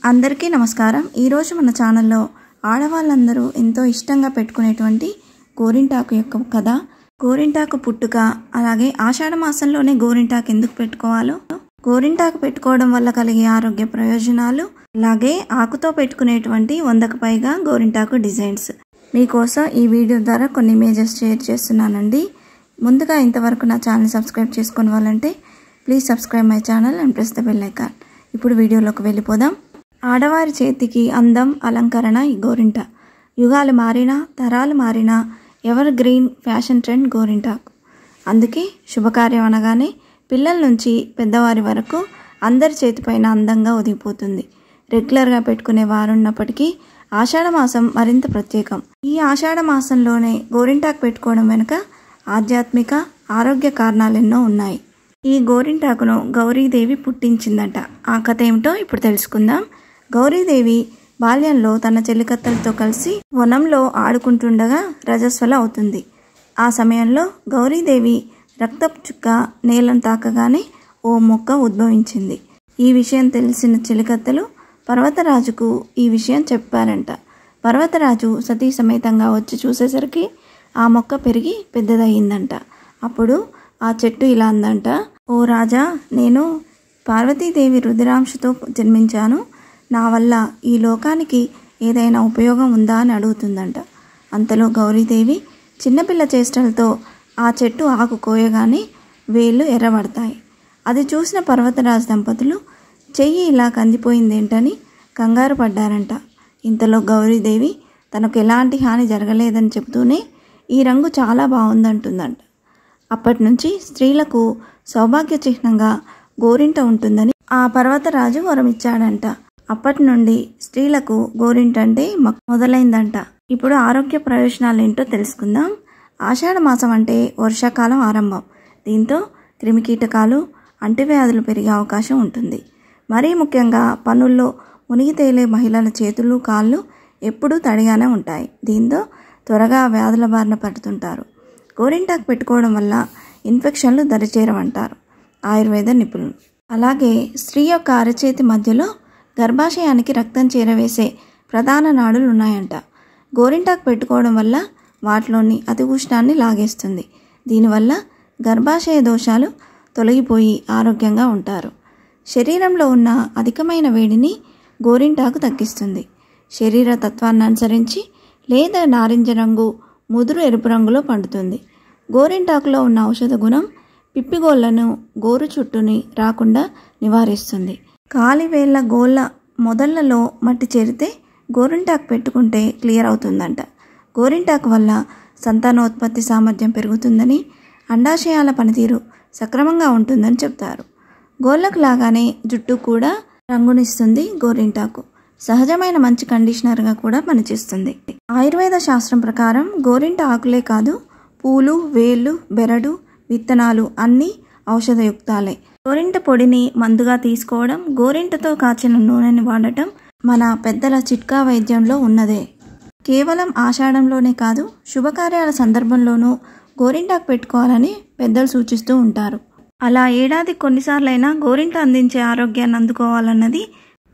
అందరికీ నమస్కారం। ఈ రోజు మన ఛానల్లో ఆడవాళ్ళందరూ ఎంతో ఇష్టంగా పెట్టుకునేటువంటి గోరింటాకు యొక్క కథ, గోరింటాకు పుట్టుక, అలాగే ఆషాఢ మాసంలోనే గోరింటాకు ఎందుకు పెట్టుకోవాలో, గోరింటాకు పెట్టుకోవడం వల్ల కలిగే ఆరోగ్య ప్రయోజనాలు, అలాగే ఆకుతో పెట్టుకునేటువంటి 100కు పైగా గోరింటాకు డిజైన్స్ మీకోసం ఈ వీడియో ద్వారా కొన్ని ఇమేజెస్ షేర్ చేస్తున్నానండి। ముందుగా ఇంతవరకు నా ఛానల్ సబ్స్క్రైబ్ చేసుకునే వాళ్ళంటే please subscribe my channel and press the bell icon. ఇప్పుడు వీడియోలోకి వెళ్ళిపోదాం। ఆడవారి చేతికి అందం అలంకరణ ఈ గోరింట। యుగాలు మారినా తరాలు మారినా ఎవర్ గ్రీన్ ఫ్యాషన్ ట్రెండ్ గోరింటాకు। అందుకే శుభకార్యం అనగానే పిల్లల నుంచి పెద్దవారి వరకు అందరి చేతిపైన అందంగా ఒదిగిపోతుంది। రెగ్యులర్గా పెట్టుకునే వారున్నప్పటికీ ఆషాఢ మాసం మరింత ప్రత్యేకం। ఈ ఆషాఢ మాసంలోనే గోరింటాకు పెట్టుకోవడం వెనుక ఆధ్యాత్మిక ఆరోగ్య కారణాలు ఎన్నో ఉన్నాయి। ఈ గోరింటాకును గౌరీదేవి పుట్టించిందట। ఆ కథ ఏమిటో ఇప్పుడు తెలుసుకుందాం। గౌరీదేవి బాల్యంలో తన చెలికత్తలతో కలిసి వనంలో ఆడుకుంటుండగా రజస్వల అవుతుంది। ఆ సమయంలో గౌరీదేవి రక్తపు చుక్క నేలను తాకగానే ఓ మొక్క ఉద్భవించింది। ఈ విషయం తెలిసిన చెలికత్తలు పర్వతరాజుకు ఈ విషయం చెప్పారంట। పర్వతరాజు సతీ సమేతంగా వచ్చి చూసేసరికి ఆ మొక్క పెరిగి పెద్దదయ్యిందంట। అప్పుడు ఆ చెట్టు ఇలా అందంట, ఓ రాజా, నేను పార్వతీదేవి రుద్రాంశతో జన్మించాను, నా వల్ల ఈ లోకానికి ఏదైనా ఉపయోగం ఉందా అని అడుగుతుందంట। అంతలో గౌరీదేవి చిన్నపిల్ల చేష్టలతో ఆ చెట్టు ఆకు కోయగానే వేళ్ళు ఎర్రబడతాయి। అది చూసిన పర్వతరాజు దంపతులు చెయ్యి ఇలా కందిపోయిందేంటని కంగారు పడ్డారంట। ఇంతలో గౌరీదేవి తనకు ఎలాంటి హాని జరగలేదని చెబుతూనే ఈ రంగు చాలా బాగుందంటుందంట। అప్పటి నుంచి స్త్రీలకు సౌభాగ్య చిహ్నంగా గోరింట ఉంటుందని ఆ పర్వతరాజు వరమిచ్చాడంట। అప్పటి నుండి స్త్రీలకు గోరింట అంటే మొదలైందంట। ఇప్పుడు ఆరోగ్య ప్రయోజనాలు ఏంటో తెలుసుకుందాం। ఆషాఢ మాసం అంటే వర్షాకాలం ఆరంభం। దీంతో క్రిమికీటకాలు అంటువ్యాధులు పెరిగే అవకాశం ఉంటుంది। మరీ ముఖ్యంగా పనుల్లో మునిగి తేలే మహిళల చేతులు కాళ్ళు ఎప్పుడూ తడిగానే ఉంటాయి। దీంతో త్వరగా వ్యాధుల బారిన పడుతుంటారు। గోరింటాకు పెట్టుకోవడం వల్ల ఇన్ఫెక్షన్లు దరిచేరవంటారు ఆయుర్వేద నిపుణులు। అలాగే స్త్రీ యొక్క అరచేతి మధ్యలో గర్భాశయానికి రక్తం చేరవేసే ప్రధాన నాడులు ఉన్నాయంట। గోరింటాకు పెట్టుకోవడం వల్ల వాటిలోని అతి ఉష్ణాన్ని లాగేస్తుంది। దీనివల్ల గర్భాశయ దోషాలు తొలగిపోయి ఆరోగ్యంగా ఉంటారు। శరీరంలో ఉన్న అధికమైన వేడిని గోరింటాకు తగ్గిస్తుంది। శరీర తత్వాన్ని అనుసరించి లేదా నారింజ రంగు ముదురు ఎరుపు రంగులో పండుతుంది। గోరింటాకులో ఉన్న ఔషధ గుణం పిప్పిగోళ్లను గోరు చుట్టూని రాకుండా నివారిస్తుంది। కాలివేళ్ల గోళ్ళ మొదళ్లలో మట్టి చేరితే గోరింటాకు పెట్టుకుంటే క్లియర్ అవుతుందంట। గోరింటాకు వల్ల సంతానోత్పత్తి సామర్థ్యం పెరుగుతుందని, అండాశయాల పనితీరు సక్రమంగా ఉంటుందని చెప్తారు। గోళ్ళకు లాగానే జుట్టు కూడా రంగునిస్తుంది గోరింటాకు। సహజమైన మంచి కండిషనర్గా కూడా పనిచేస్తుంది। ఆయుర్వేద శాస్త్రం ప్రకారం గోరింట ఆకులే కాదు, పూలు, వేళ్ళు, బెరడు, విత్తనాలు అన్నీ ఔషధయుక్తాలే। గోరింట పొడిని మందుగా తీసుకోవడం, గోరింటతో కాచిన నూనెని వాడటం మన పెద్దల చిట్కా వైద్యంలో ఉన్నదే। కేవలం ఆషాఢంలోనే కాదు, శుభకార్యాల సందర్భంలోనూ గోరింటాకు పెట్టుకోవాలని పెద్దలు సూచిస్తూ ఉంటారు। అలా ఏడాది కొన్నిసార్లైనా గోరింట అందించే ఆరోగ్యాన్ని అందుకోవాలన్నది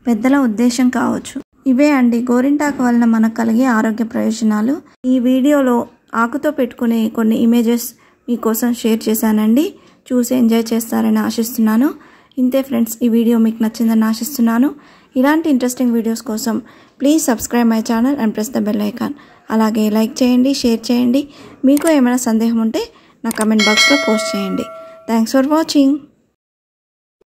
పెద్దల ఉద్దేశం కావచ్చు। ఇవే అండి గోరింటాకు వలన మనకు కలిగే ఆరోగ్య ప్రయోజనాలు। ఈ వీడియోలో ఆకుతో పెట్టుకునే కొన్ని ఇమేజెస్ మీకోసం షేర్ చేశానండి। చూసి ఎంజాయ్ చేస్తారని ఆశిస్తున్నాను। ఇంతే ఫ్రెండ్స్, ఈ వీడియో మీకు నచ్చిందని ఆశిస్తున్నాను। ఇలాంటి ఇంట్రెస్టింగ్ వీడియోస్ కోసం please subscribe my channel and press the bell icon. అలాగే లైక్ చేయండి, షేర్ చేయండి। మీకు ఏమైనా సందేహం ఉంటే నా కమెంట్ బాక్స్లో పోస్ట్ చేయండి। Thanks for watching.